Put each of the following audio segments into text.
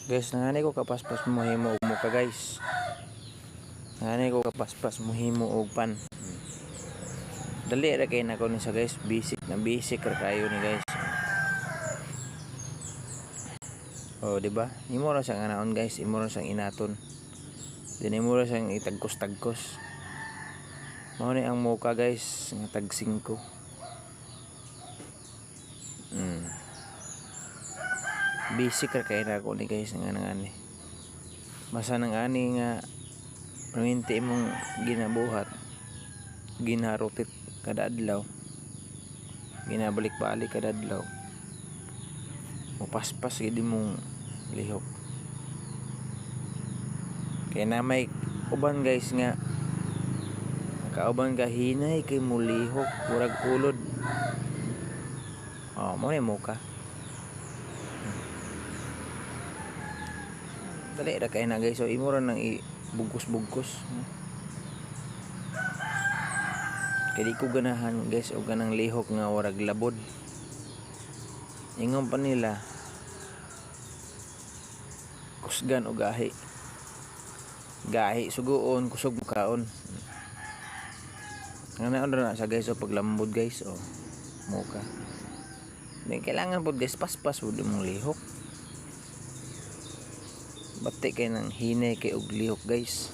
Guys, nanganay ko kapaspas muhimo og muka guys. Nanganay ko kapaspas muhimo og pan. Dali ra kay nako ni sa guys, basic ra kayo ni guys. Oh, di ba? Imo ra siyang anaon guys, imo ra siyang inaton. Dili mo ra siyang itagkos-tagkos. Mao ni ang muka guys, nga tag 5. Basic ra kay nako ni guys nga nangani. Basta nang ani nga perminti imong ginabuhat, ginarotit kada adlaw, ginabalik-balik kada adlaw, mapaspas gid imong lihok. Kaya na may uban guys nga kauban ka hinay kay mulihok murag ulod. Oh, mo ni muka. Dali ra kay na guys, so imo ra nang ibugkos-bugkos. Kaya di ko ganahan guys o ganang lihok nga warag labod. Ingon pa nila kusgan o gahi. Gahi suguon, kusog mukaon. Nga na sa guys o paglambod guys o muka. May kailangan po guys paspas po mong lihok. Bati kay nang hinay kay og lihok guys.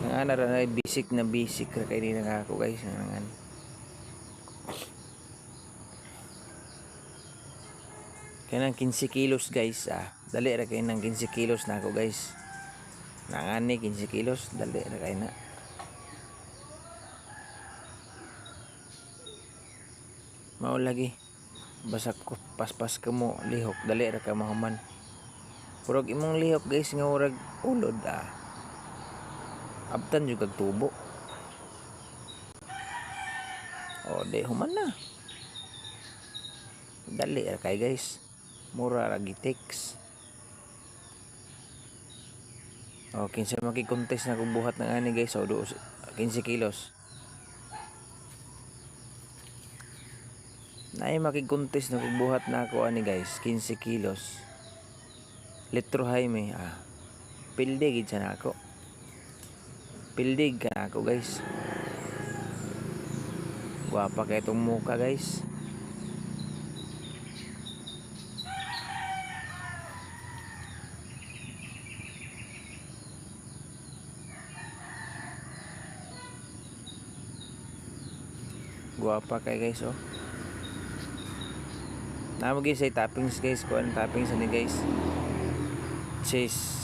Nga na basic ra kay di nakako guys nga. Kaya ng 15 kilos guys, dali ra kay ng 15 kilos na ako guys. Nangani 15 kilos, dali ra kay na. Mao lagi basta paspas ka mo lihok, dali ra ka mahuman. Purog imong lihok guys nga urag ulod abtan jud kag tubo. O de human na. Dali ra kay guys. Mura ra gitex. O kinsa maki-contest na kung buhat ng ani guys, o 15 kilos. Naay makig-contest na kung buhat na ako ani guys, 15 kilos. Litro Jaime, pilde gid siya na ako. Pildig ka na ako guys. Guwapa kay itong muka guys. Guwapa kay guys oh. Namagi say toppings guys, kuan toppings ani guys. Cheese.